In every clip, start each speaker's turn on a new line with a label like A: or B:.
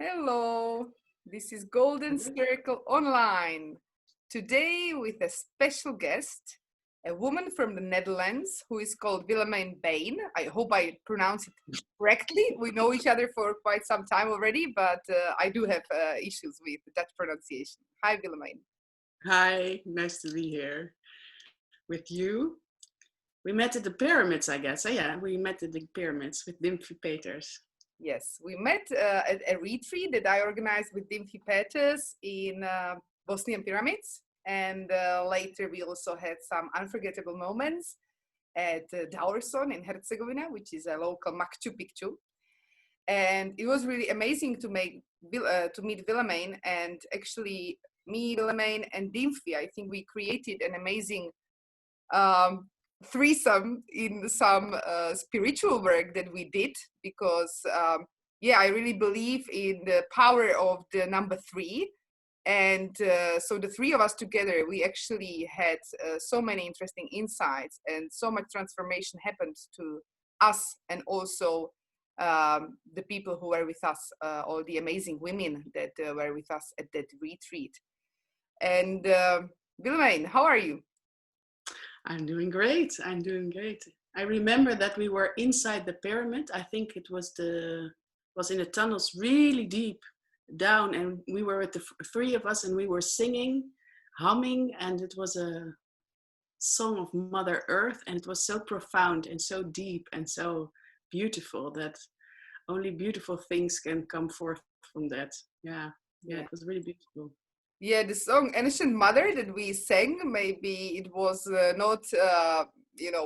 A: Hello, this is Golden Circle Online. Today with a special guest, a woman from the Netherlands who is called Willemijn Bijl. I hope I pronounce it correctly. We know each other for quite some time already, but I do have issues with that pronunciation. Hi, Willemijn.
B: Hi, nice to be here with you. We met at the pyramids, I guess. Yeah, we met at the pyramids with Dimfy Peters.
A: Yes, we met at a retreat that I organized with Dimfy Peters in Bosnian pyramids. And later we also had some unforgettable moments at Dauerson in Herzegovina, which is a local Machu Picchu. And it was really amazing to meet Willemijn, and actually me, Willemijn, and Dimfy. I think we created an amazing threesome in some spiritual work that we did, because I really believe in the power of the number 3. And so the 3 of us together, we actually had so many interesting insights, and so much transformation happened to us, and also the people who were with us, all the amazing women that were with us at that retreat. And Willemijn, how are you?
B: I'm doing great. I remember that we were inside the pyramid. I think it was in the tunnels really deep down, and we were with the 3 of us, and we were singing, humming, and it was a song of Mother Earth, and it was so profound and so deep and so beautiful that only beautiful things can come forth from that. Yeah, it was really beautiful.
A: Yeah, the song Ancient Mother that we sang, maybe it was not,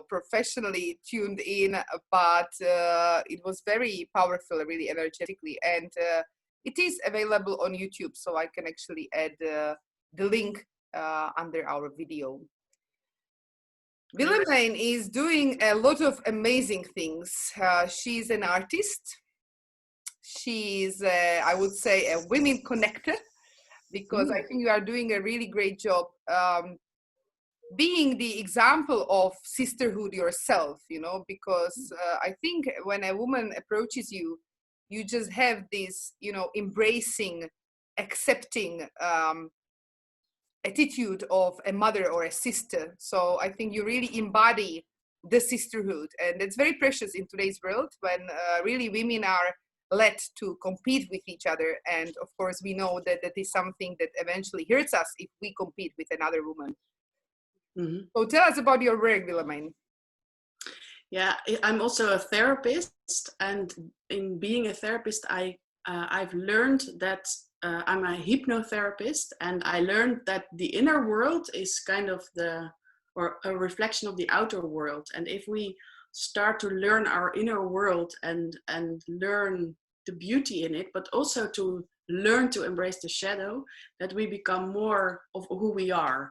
A: professionally tuned in, but it was very powerful, really energetically. And it is available on YouTube, so I can actually add the link under our video. Willemijn is doing a lot of amazing things. She's an artist. She's, I would say, a women connector, because I think you are doing a really great job being the example of sisterhood yourself, because I think when a woman approaches you, you just have this, embracing, accepting attitude of a mother or a sister. So I think you really embody the sisterhood, and it's very precious in today's world when really women are led to compete with each other. And of course we know that that is something that eventually hurts us if we compete with another woman. Mm-hmm. So tell us about your work, Willemijn.
B: Yeah, I'm also a therapist, and in being a therapist, I've learned that I'm a hypnotherapist, and I learned that the inner world is kind of a reflection of the outer world. And if we start to learn our inner world and learn the beauty in it, but also to learn to embrace the shadow, that we become more of who we are.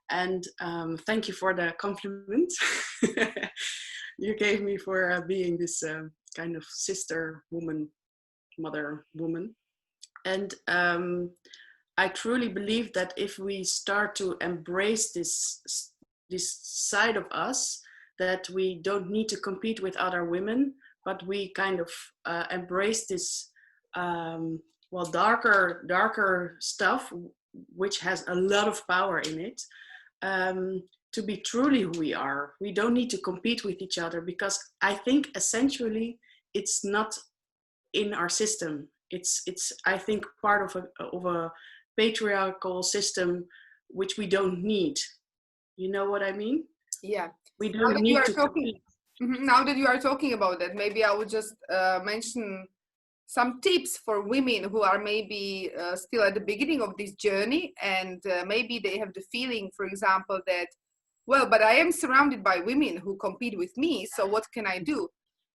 B: And thank you for the compliment you gave me for being this kind of sister woman, mother woman. And I truly believe that if we start to embrace this side of us, that we don't need to compete with other women, but we kind of embrace this darker stuff, which has a lot of power in it, to be truly who we are. We don't need to compete with each other, because I think essentially it's not in our system. It's I think part of a patriarchal system which we don't need. You know what I mean?
A: Yeah.
B: We don't need to compete.
A: Now that you are talking about that, maybe I would just mention some tips for women who are maybe still at the beginning of this journey, and maybe they have the feeling, for example, that, well, but I am surrounded by women who compete with me, so what can I do?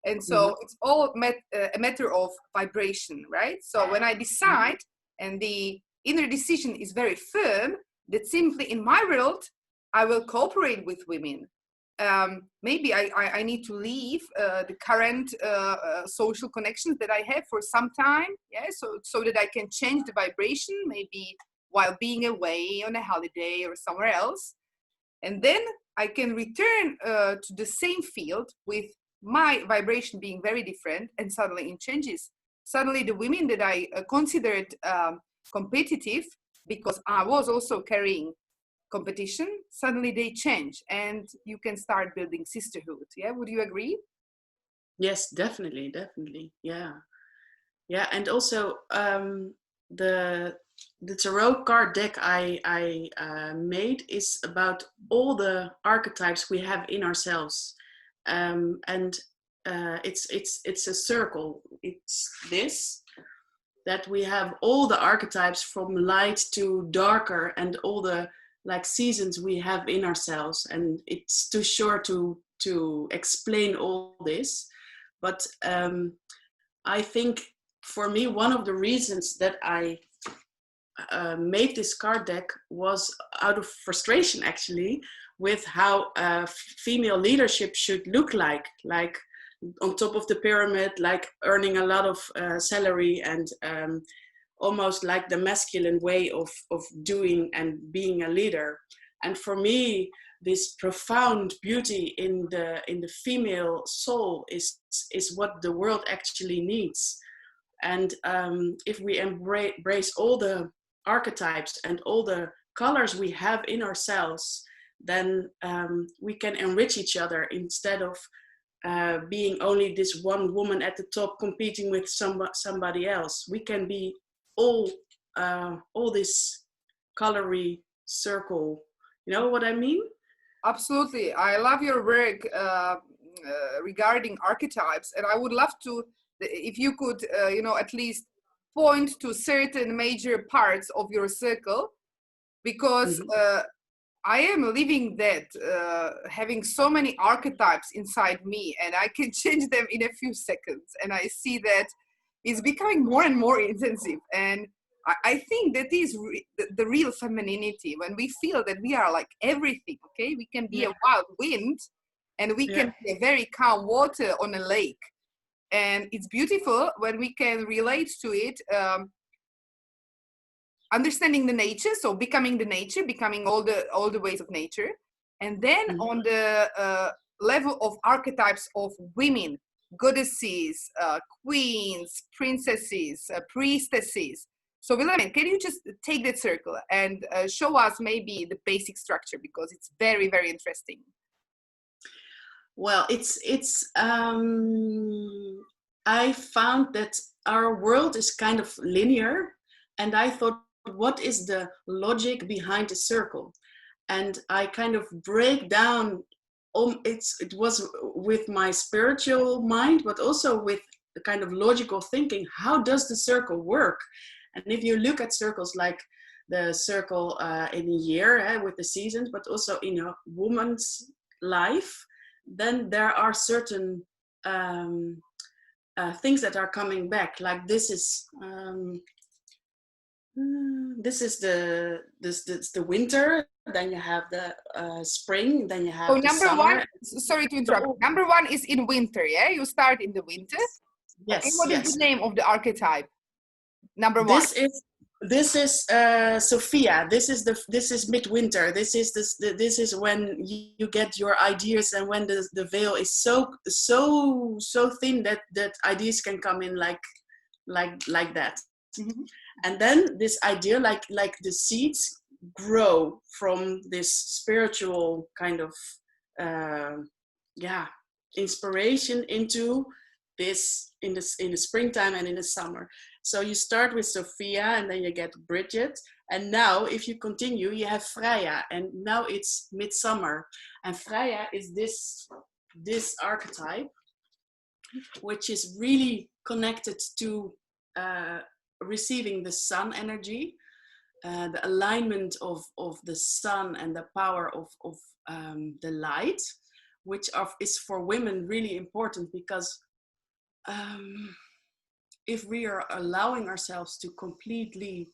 A: And so it's all a matter of vibration, right? So when I decide, and the inner decision is very firm, that simply in my world, I will cooperate with women. Maybe I need to leave the current social connections that I have for some time, so that I can change the vibration, maybe while being away on a holiday or somewhere else. And then I can return to the same field with my vibration being very different, and suddenly it changes. suddenly the women that I considered competitive, because I was also carrying competition, suddenly they change, and you can start building sisterhood. Yeah, would you agree?
B: Yes, definitely, definitely. Yeah. Yeah, and also the tarot card deck I made is about all the archetypes we have in ourselves, and it's a circle. It's this, that we have all the archetypes from light to darker, and all the like seasons we have in ourselves, and it's too short to explain all this, but I think for me, one of the reasons that I made this card deck was out of frustration, actually, with how female leadership should look like on top of the pyramid, like earning a lot of salary, and almost like the masculine way of doing and being a leader. And for me, this profound beauty in the female soul is what the world actually needs. And if we embrace all the archetypes and all the colors we have in ourselves, then we can enrich each other, instead of being only this one woman at the top competing with somebody else. We can be all this colory circle. You know what I mean?
A: Absolutely. I love your work regarding archetypes, and I would love to, if you could, at least point to certain major parts of your circle, because I am living that, having so many archetypes inside me, and I can change them in a few seconds. And I see that it's becoming more and more intensive. And I think that is the real femininity, when we feel that we are like everything, okay? We can be a wild wind, and we can be a very calm water on a lake. And it's beautiful when we can relate to it, understanding the nature, so becoming the nature, becoming all the ways of nature. And then on the level of archetypes of women, goddesses, queens, princesses, priestesses. So Willemijn, can you just take that circle and show us maybe the basic structure, because it's very, very interesting.
B: Well, I found that our world is kind of linear, and I thought, what is the logic behind the circle? And I kind of break down, it was with my spiritual mind, but also with the kind of logical thinking. How does the circle work? And if you look at circles like the circle in a year, with the seasons, but also in a woman's life, then there are certain things that are coming back. Like this is the winter. Then you have the spring. Then you have the
A: number
B: summer.
A: one. Sorry to interrupt. Number one is in winter. Yeah, you start in the winter.
B: Yes.
A: Okay, what is the name of the archetype? Number one.
B: This is Sophia. This is midwinter. This is when you get your ideas, and when the veil is so thin that ideas can come in like that. Mm-hmm. And then this idea, like the seeds grow from this spiritual kind of inspiration into this in the springtime and in the summer. So you start with Sophia, and then you get Bridget, and now if you continue, you have Freya, and now it's midsummer, and Freya is this archetype, which is really connected to receiving the sun energy, the alignment of the sun and the power of the light, which is for women really important, because if we are allowing ourselves to completely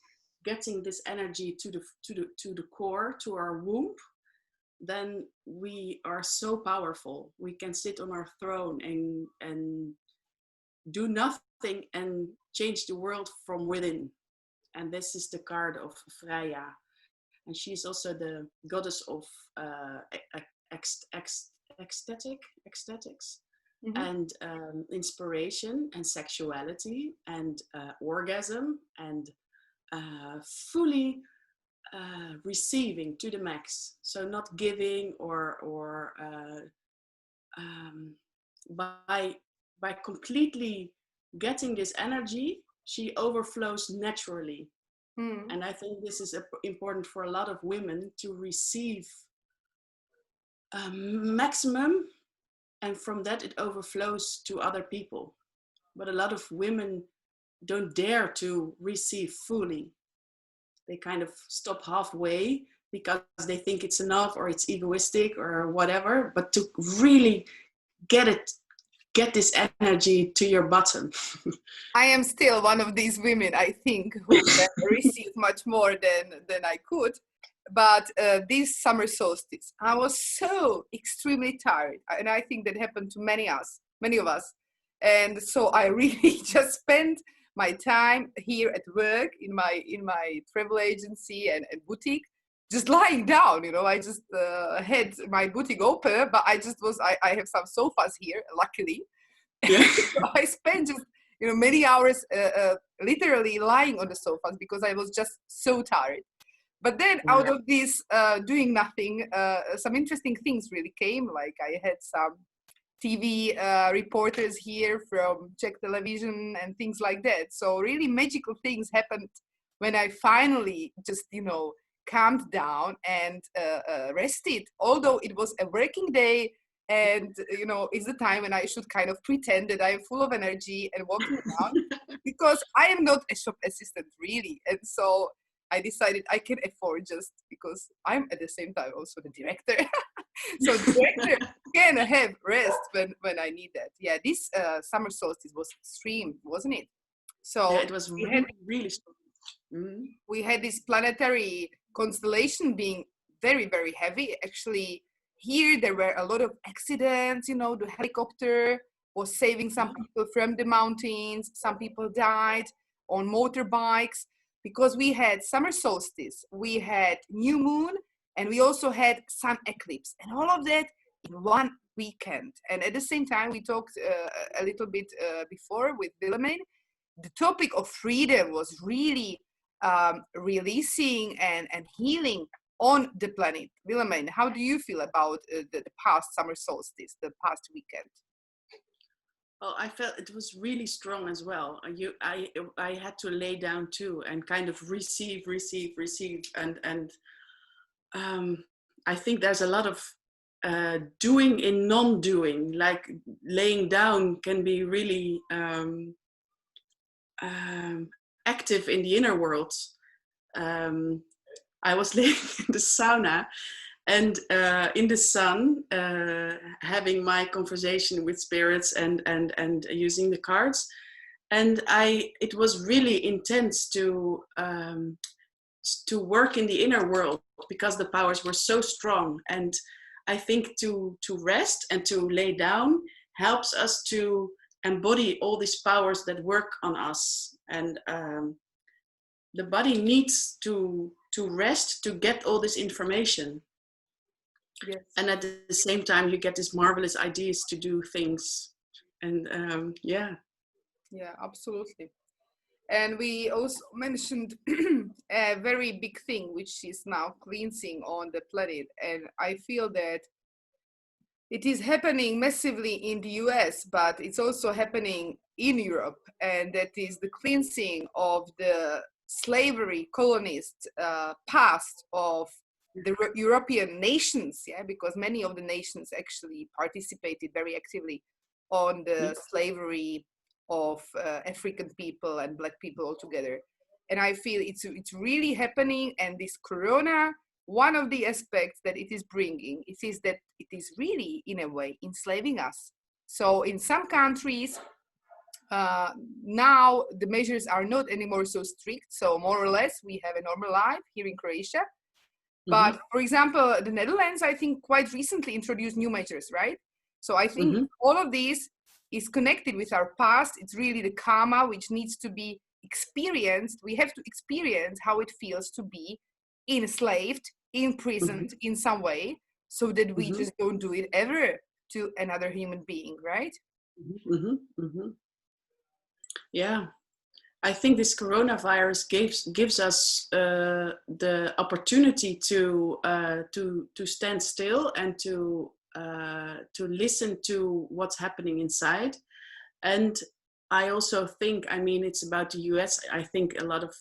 B: getting this energy to the core, to our womb, then we are so powerful. We can sit on our throne and do nothing and change the world from within. And this is the card of Freya, and she's also the goddess of ecstatics.
A: Mm-hmm.
B: and inspiration and sexuality and orgasm and fully receiving to the max. So not giving or by completely getting this energy, she overflows naturally.
A: Mm.
B: And I think this is important for a lot of women to receive a maximum, and from that it overflows to other people. But a lot of women don't dare to receive fully. They kind of stop halfway because they think it's enough or it's egoistic or whatever. But to really get this energy to your bottom.
A: I am still one of these women, I think, who can receive much more than I could. But this summer solstice, I was so extremely tired, and I think that happened to many of us. And so I really just spent my time here at work in my travel agency and boutique, just lying down. I just had my boutique open, but I have some sofas here, luckily.
B: Yeah.
A: So I spent just many hours literally lying on the sofas because I was just so tired. But then out of this doing nothing, some interesting things really came. Like I had some TV reporters here from Czech television and things like that. So really magical things happened when I finally just, calmed down and rested. Although it was a working day, and it's the time when I should kind of pretend that I'm full of energy and walking around, because I am not a shop assistant really. And so I decided I can afford, just because I'm at the same time also the director. So director can have rest when I need that. Yeah, this summer solstice was extreme, wasn't it? So
B: yeah, it was really strong. Mm-hmm.
A: We had this planetary constellation being very, very heavy. Actually, here there were a lot of accidents. The helicopter was saving some people from the mountains. Some people died on motorbikes because we had summer solstice, we had new moon, and we also had sun eclipse, and all of that in one weekend. And at the same time, we talked a little bit before with Willemijn. The topic of freedom was really releasing and healing on the planet. Willemijn, how do you feel about the past summer solstice, the past weekend?
B: Well, I felt it was really strong as well. I had to lay down too and kind of receive, and I think there's a lot of doing in non-doing. Like laying down can be really active in the inner world. I was laying in the sauna and in the sun, having my conversation with spirits and using the cards. And it was really intense to work in the inner world because the powers were so strong. And I think to rest and to lay down helps us to embody all these powers that work on us. And the body needs to rest to get all this information.
A: Yes.
B: And at the same time, you get these marvelous ideas to do things. And yeah,
A: absolutely. And we also mentioned a very big thing, which is now cleansing on the planet. And I feel that it is happening massively in the US, but it's also happening in Europe. And that is the cleansing of the slavery colonist past of the European nations, because many of the nations actually participated very actively on the slavery of African people and Black people altogether. And I feel it's really happening. And this Corona, one of the aspects that it is bringing, it is that it is really, in a way, enslaving us. So in some countries, now the measures are not anymore so strict. So more or less, we have a normal life here in Croatia. But for example, the Netherlands, I think, quite recently introduced new measures, right? So I think all of this is connected with our past. It's really the karma which needs to be experienced. We have to experience how it feels to be enslaved, imprisoned in some way, so that we just don't do it ever to another human being, right?
B: Mm-hmm, mm-hmm. Yeah, I think this coronavirus gives us the opportunity to stand still and to listen to what's happening inside. And I also think, I mean, it's about the US. I think a lot of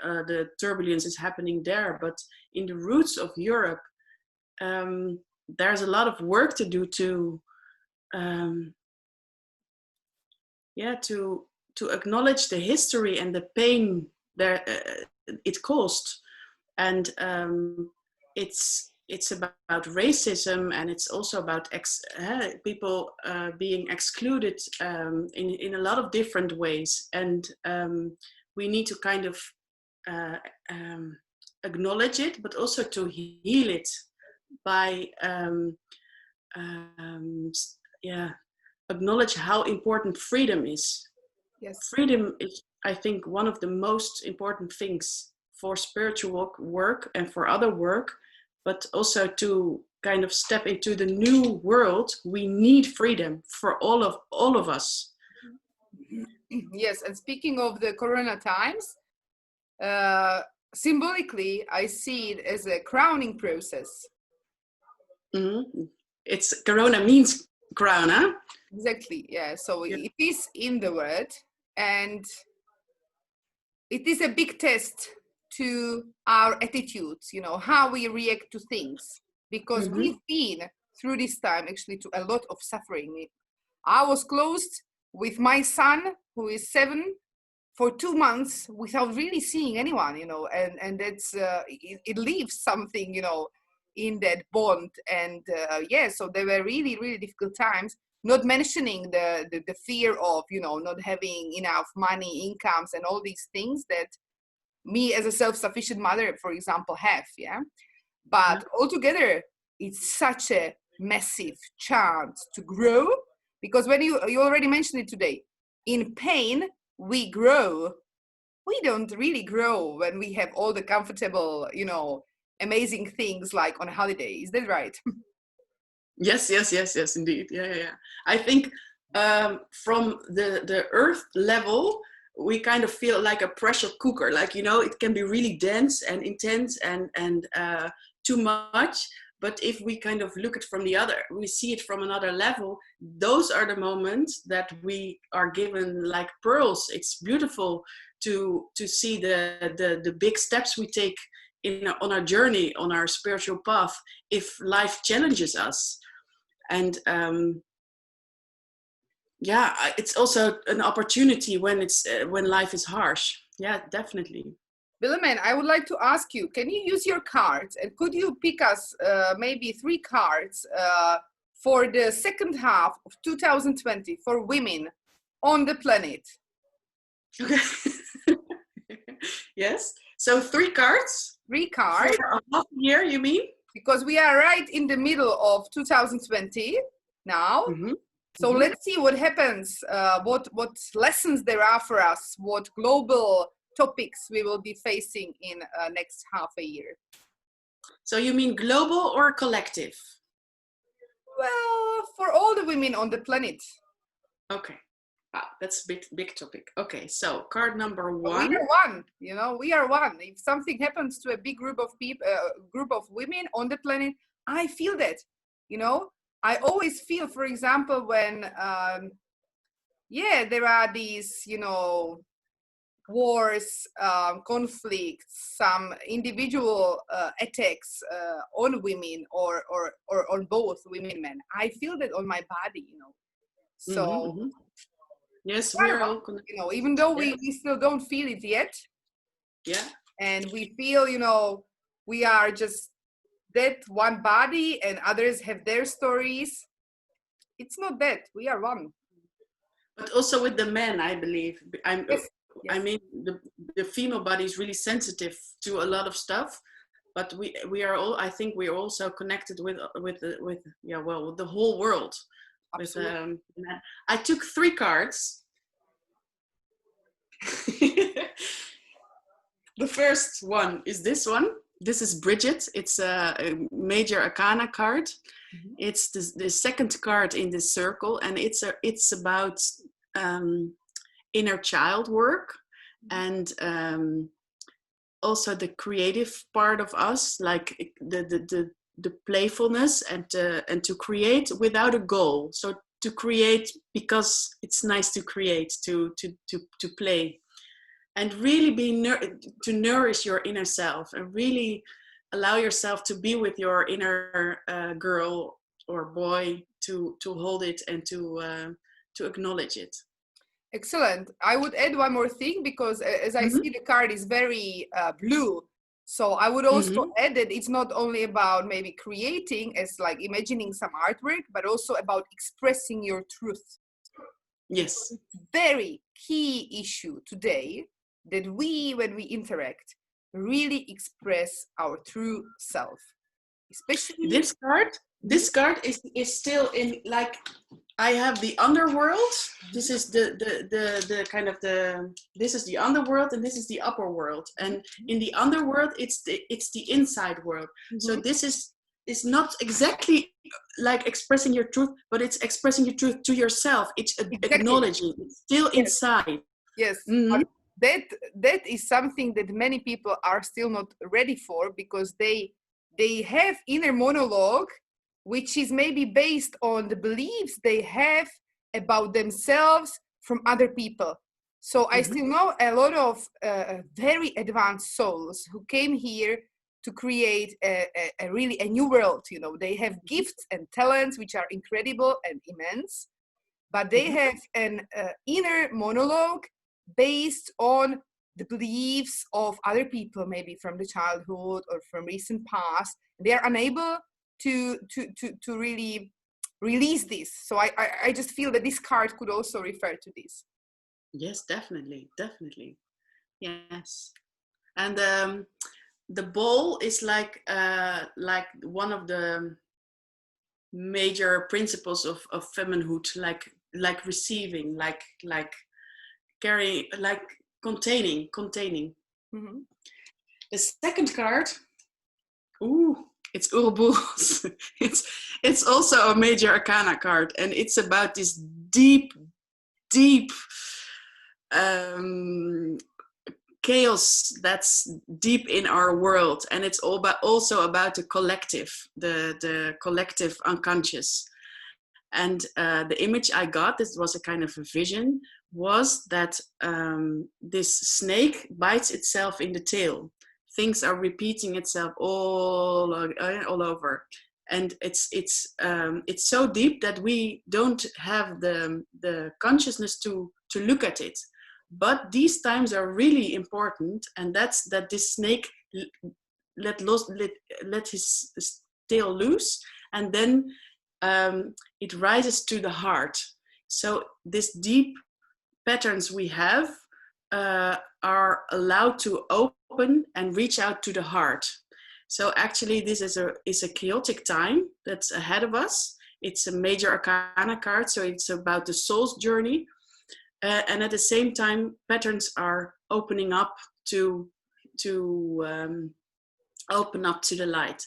B: the turbulence is happening there, but in the roots of Europe, there's a lot of work to do to acknowledge the history and the pain there it caused. And it's about racism, and it's also about people being excluded in a lot of different ways. And we need to kind of acknowledge it, but also to heal it by acknowledge how important freedom is.
A: Yes.
B: Freedom is, I think, one of the most important things for spiritual work and for other work, but also to kind of step into the new world. We need freedom for all of us.
A: Yes, and speaking of the corona times, symbolically, I see it as a crowning process.
B: Mm-hmm. It's corona means crown, huh?
A: Exactly, yeah. So it is in the word, and it is a big test to our attitudes, you know, how we react to things, because we've been through this time actually to a lot of suffering. I was closed with my son, who is 7, for 2 months without really seeing anyone, you know, and that's it leaves something, you know, in that bond. And so there were really, really difficult times, not mentioning the fear of, you know, not having enough money, incomes, and all these things that me as a self-sufficient mother, for example, have. But altogether, it's such a massive chance to grow, because when you already mentioned it today, in pain we grow. We don't really grow when we have all the comfortable, you know, amazing things like on a holiday. Is that right?
B: Yes, indeed. Yeah. I think from the earth level, we kind of feel like a pressure cooker. Like, you know, it can be really dense and intense and too much. But if we kind of look at from we see it from another level, those are the moments that we are given like pearls. It's beautiful to see the big steps we take on our journey, on our spiritual path, if life challenges us. And it's also an opportunity when life is harsh. Yeah, definitely.
A: Willemijn, I would like to ask you, can you use your cards, and could you pick us maybe 3 cards for the second half of 2020 for women on the planet?
B: Okay. Yes. So 3 cards?
A: 3 cards.
B: For a half year, you mean?
A: Because we are right in the middle of 2020 now. So let's see what happens, what lessons there are for us, what global topics we will be facing in next half a year.
B: So you mean global or collective?
A: Well, for all the women on the planet.
B: Okay. That's a big topic. Okay, so card number 1.
A: We are one, you know, we are one. If something happens to a big group of people, group of women on the planet, I feel that, you know. I always feel, for example, when, there are these, you know, wars, conflicts, some individual attacks on women or on both women and men. I feel that on my body, you know. So,
B: yes, we are all connected.
A: You know, even though we still don't feel it yet.
B: Yeah.
A: And we feel, you know, we are just that one body and others have their stories. It's not that. We are one.
B: But also with the men, I believe.
A: Yes.
B: I mean, the female body is really sensitive to a lot of stuff, but we are all. I think we are also connected with the whole world.
A: Absolutely.
B: I took 3 cards. The first one is this one. this is Bridget. It's a major arcana card.
A: Mhm.
B: It's the second card in this circle, and it's about inner child work, and also the creative part of us, like the playfulness, and to create without a goal. So to create because it's nice to create, to play, and really to nourish your inner self, and really allow yourself to be with your inner girl or boy, to hold it and to acknowledge it.
A: Excellent. I would add one more thing, because as I see, the card is very blue. So I would also add that it's not only about maybe creating, as like imagining some artwork, but also about expressing your truth.
B: Yes.
A: Very key issue today, that when we interact, really express our true self. Especially
B: this card is still in, like, I have the underworld. This is the kind of this is the underworld, and this is the upper world. And in the underworld, it's the inside world. So this is not exactly like expressing your truth, but it's expressing your truth to yourself. It's acknowledging. It's still inside.
A: Yes. That is something that many people are still not ready for, because they have inner monologue, which is maybe based on the beliefs they have about themselves from other people. So I still know a lot of very advanced souls who came here to create a really a new world. You know, they have gifts and talents which are incredible and immense, but they have an inner monologue based on the beliefs of other people, maybe from the childhood or from recent past. They are unable to really release this. So I just feel that this card could also refer to this.
B: Yes, definitely. Yes. And the ball is like one of the major principles of femmehood, like receiving, like carrying, like containing. The second card, it's Ouroboros. it's also a major arcana card, and it's about this deep chaos that's deep in our world, and it's also about the collective unconscious. And the image I got, this was a kind of a vision, was that this snake bites itself in the tail. Things are repeating itself all over, and it's so deep that we don't have the consciousness to look at it. But these times are really important, and that's that this snake let his tail loose, and then it rises to the heart. So these deep patterns we have are allowed to open and reach out to the heart. So actually, this is a chaotic time that's ahead of us. It's a major arcana card, so it's about the soul's journey. And at the same time, patterns are opening up to open up to the light.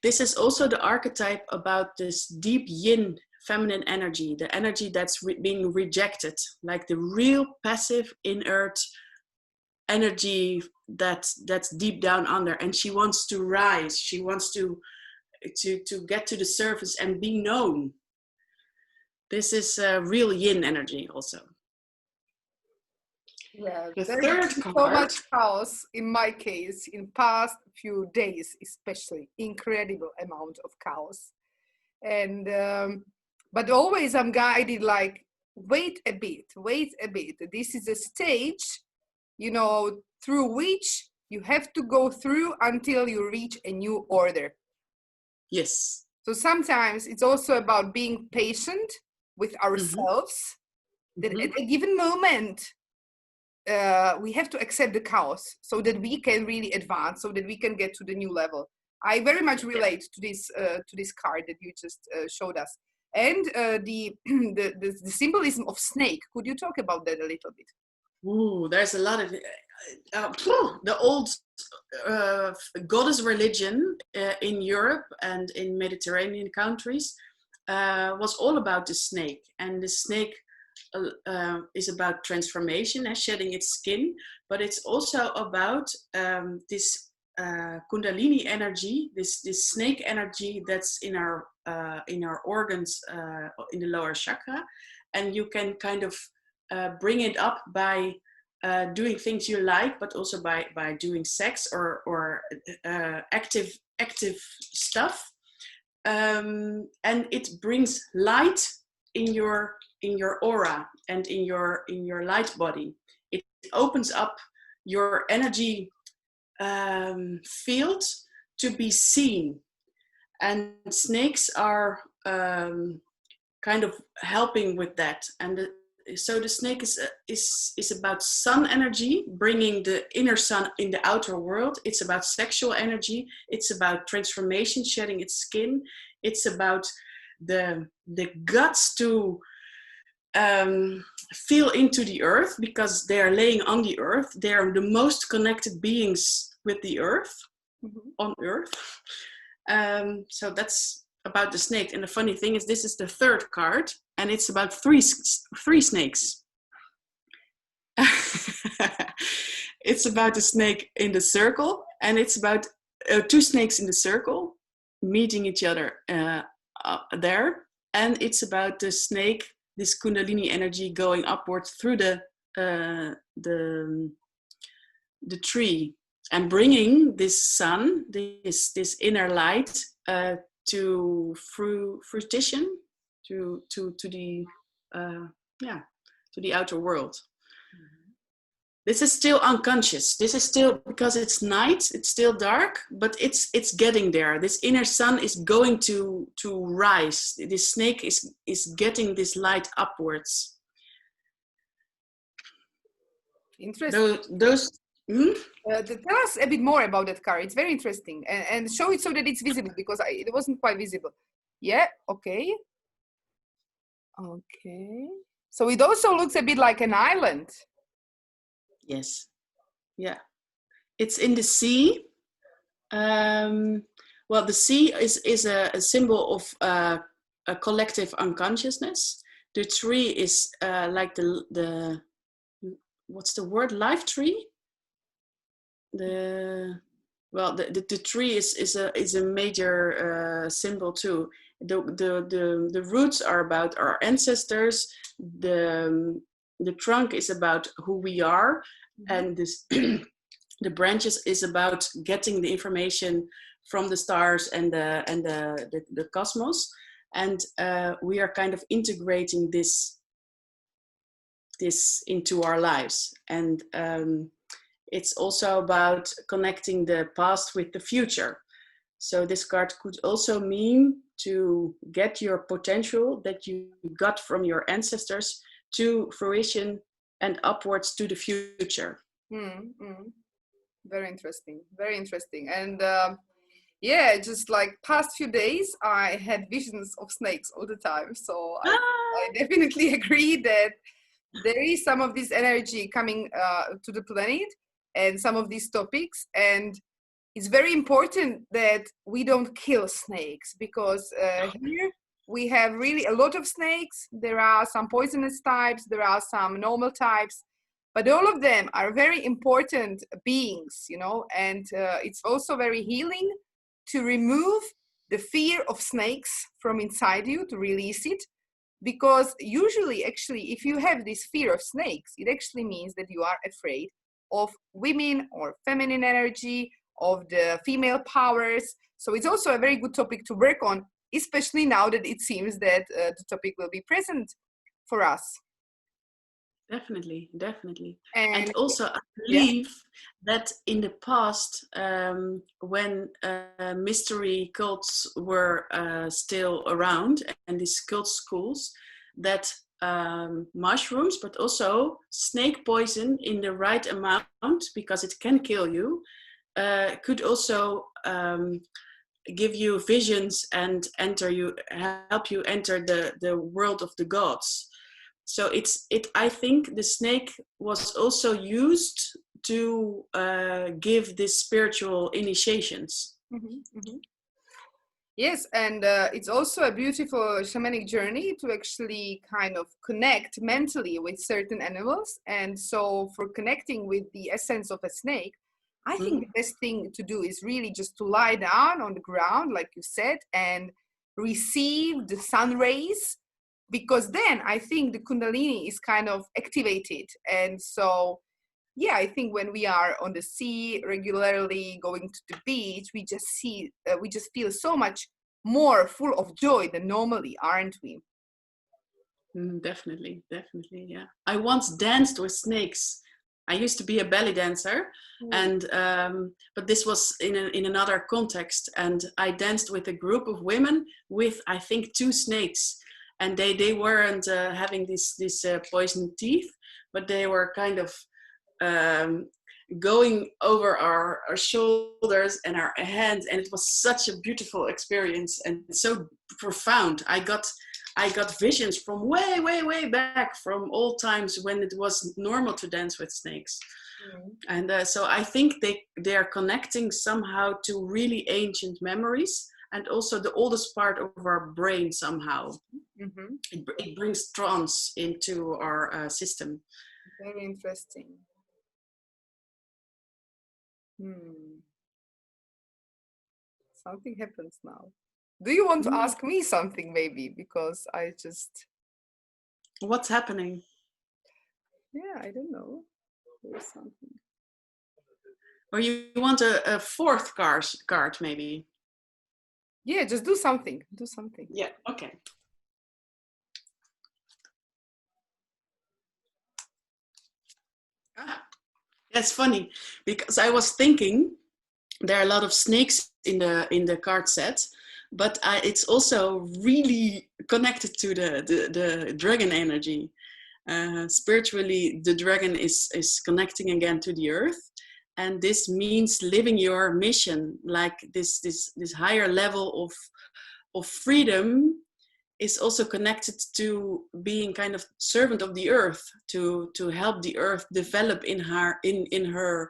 B: This is also the archetype about this deep yin feminine energy, the energy that's being rejected, like the real passive inert energy that's deep down under, and she wants to rise. She wants to get to the surface and be known. This is real yin energy also.
A: Yeah,
B: the
A: there's
B: third
A: so
B: card.
A: much chaos in my case in past few days, especially incredible amount of chaos, and but always I'm guided like, wait a bit. This is a stage, you know, through which you have to go through until you reach a new order.
B: Yes.
A: So sometimes it's also about being patient with ourselves, that at a given moment we have to accept the chaos so that we can really advance, so that we can get to the new level. I very much relate to this card that you just showed us, and the symbolism of snake. Could you talk about that a little bit?
B: Ooh, there's a lot of the old goddess religion in Europe and in Mediterranean countries was all about the snake. And the snake is about transformation and shedding its skin, but it's also about this Kundalini energy, this snake energy that's in our organs in the lower chakra, and you can kind of bring it up by doing things you like, but also by doing sex or active stuff, and it brings light in your aura and in your light body. It opens up your energy field to be seen, and snakes are kind of helping with that. And so the snake is about sun energy, bringing the inner sun in the outer world. It's about sexual energy. It's about transformation, shedding its skin. It's about the guts to feel into the earth, because they are laying on the earth. They are the most connected beings with the earth, on earth. So that's about the snake. And the funny thing is, this is the third card, and it's about three snakes. It's about the snake in the circle, and it's about two snakes in the circle meeting each other there. And it's about the snake, this Kundalini energy going upwards through the tree, and bringing this sun, this inner light, to fruition, to the outer world. This is still unconscious. This is still, because it's night, it's still dark, but it's getting there. This inner sun is going to rise. This snake is getting this light upwards.
A: Interesting.
B: Those.
A: Tell us a bit more about that card. It's very interesting, and show it so that it's visible, because it wasn't quite visible. Yeah. Okay. Okay. So it also looks a bit like an island.
B: Yes. Yeah. It's in the sea. Well, the sea is a symbol of a collective unconsciousness. The tree is like the what's the word? Life tree. The tree is a major symbol too. The roots are about our ancestors. The trunk is about who we are, and this the branches is about getting the information from the stars and the cosmos, and we are kind of integrating this into our lives. And it's also about connecting the past with the future. So this card could also mean to get your potential that you got from your ancestors to fruition and upwards to the future.
A: Very interesting. Very interesting. And just like past few days, I had visions of snakes all the time. So I definitely agree that there is some of this energy coming to the planet, and some of these topics. And it's very important that we don't kill snakes, because here we have really a lot of snakes. There are some poisonous types, there are some normal types, but all of them are very important beings, and it's also very healing to remove the fear of snakes from inside you, to release it. Because usually, actually, if you have this fear of snakes, it actually means that you are afraid of women or feminine energy, of the female powers. So it's also a very good topic to work on, especially now that it seems that the topic will be present for us.
B: Definitely. And also, I believe that in the past, when mystery cults were still around, and these cult schools, that mushrooms, but also snake poison in the right amount, because it can kill you, could also give you visions and help you enter the world of the gods. So I think the snake was also used to give these spiritual initiations.
A: Yes, and it's also a beautiful shamanic journey to actually kind of connect mentally with certain animals. And so for connecting with the essence of a snake, I think the best thing to do is really just to lie down on the ground, like you said, and receive the sun rays, because then I think the Kundalini is kind of activated. And so, yeah, I think when we are on the sea regularly, going to the beach, we just feel so much more full of joy than normally, aren't we?
B: Definitely, yeah. I once danced with snakes. I used to be a belly dancer, and but this was in another context. And I danced with a group of women with, I think, 2 snakes, and they weren't having these poisoned teeth, but they were kind of going over our shoulders and our hands, and it was such a beautiful experience and so profound. I got visions from way back, from old times when it was normal to dance with snakes. And so I think they are connecting somehow to really ancient memories, and also the oldest part of our brain somehow. It brings trance into our system.
A: Very interesting. Something happens now. Do you want to ask me something, maybe? Because I just...
B: What's happening?
A: Yeah, I don't know. There's something.
B: Or you want a 4th card, maybe?
A: Yeah, just do something. Do something.
B: Yeah, okay. That's funny, because I was thinking there are a lot of snakes in the card set, but it's also really connected to the dragon energy. Spiritually, the dragon is connecting again to the earth, and this means living your mission, like this higher level of freedom is also connected to being kind of servant of the earth, to help the earth develop in her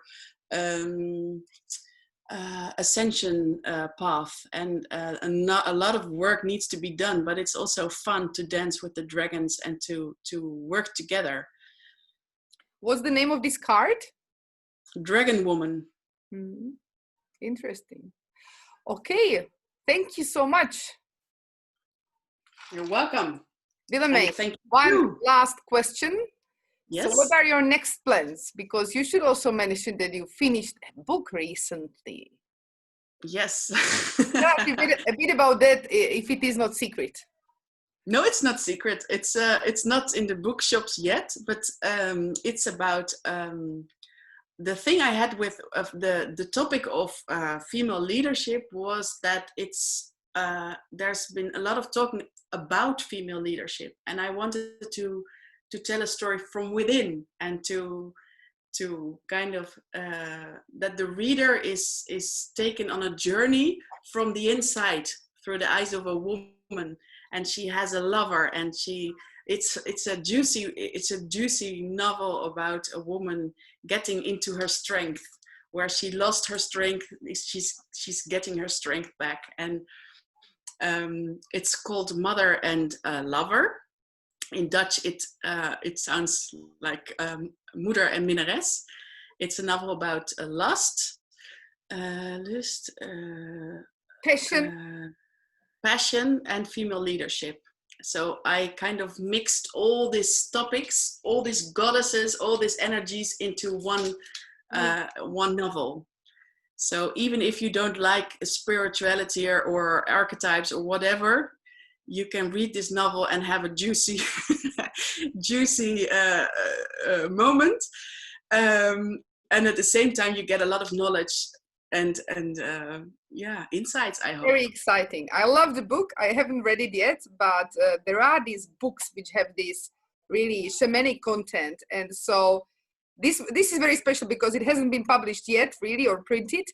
B: ascension path. And a lot of work needs to be done, but it's also fun to dance with the dragons and to work together.
A: What's the name of this card?
B: Dragon Woman.
A: Interesting. Okay, thank you so much.
B: You're welcome.
A: Willemijn, one last question.
B: Yes.
A: So what are your next plans? Because you should also mention that you finished a book recently.
B: Yes.
A: Tell us a bit about that, if it is not secret.
B: No, it's not secret. It's not in the bookshops yet, but it's about the thing I had with the topic of female leadership was that there's been a lot of talking about female leadership, and I wanted to tell a story from within, and to kind of that the reader is taken on a journey from the inside through the eyes of a woman, and she has a lover, and it's a juicy novel about a woman getting into her strength, where she lost her strength. She's getting her strength back, and it's called Mother and Lover. In Dutch, it sounds like Moeder en Minnares. It's a novel about lust, passion, and female leadership. So I kind of mixed all these topics, all these goddesses, all these energies into one novel. So even if you don't like spirituality or archetypes or whatever, you can read this novel and have a juicy moment. And at the same time, you get a lot of knowledge and insights, I hope.
A: Very exciting. I love the book. I haven't read it yet, but there are these books which have this really shamanic content. And so this is very special because it hasn't been published yet, really, or printed.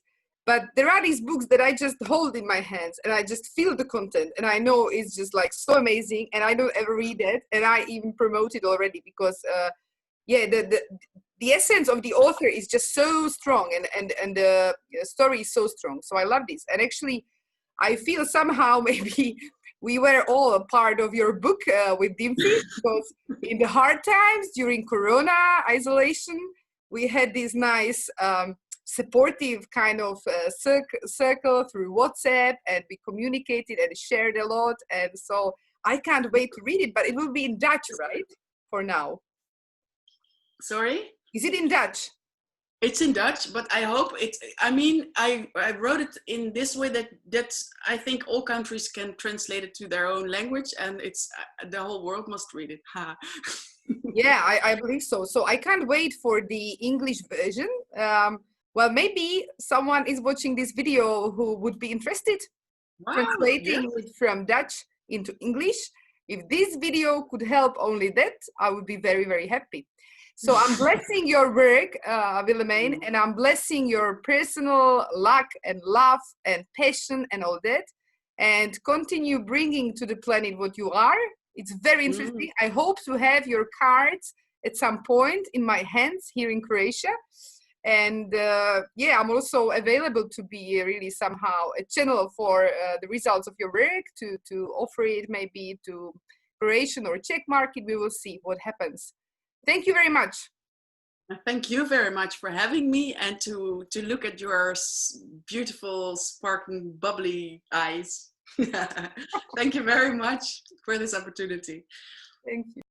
A: But there are these books that I just hold in my hands and I just feel the content. And I know it's just like so amazing. And I don't ever read it. And I even promote it already because, the essence of the author is just so strong, and the story is so strong. So I love this. And actually, I feel somehow maybe we were all a part of your book with Dimfi, because in the hard times during Corona isolation, we had this nice supportive kind of circle through WhatsApp, and we communicated and shared a lot. And so I can't wait to read it, but it will be in Dutch, right? For now.
B: Sorry?
A: Is it in Dutch?
B: It's in Dutch, but I hope it's, I mean, I wrote it in this way that I think all countries can translate it to their own language, and it's, the whole world must read it. Ha.
A: Yeah, I believe so. So I can't wait for the English version. Well, maybe someone is watching this video who would be interested translating it from Dutch into English. If this video could help only that, I would be very, very happy. So I'm blessing your work, Willemijn, and I'm blessing your personal luck and love and passion and all that, and continue bringing to the planet what you are. It's very interesting. I hope to have your cards at some point in my hands here in Croatia. And yeah, I'm also available to be really somehow a channel for the results of your work, to offer it maybe to Croatian or Czech market. We will see what happens. Thank you very much.
B: Thank you very much for having me, and to look at your beautiful, sparkling, bubbly eyes. Thank you very much for this opportunity.
A: Thank you.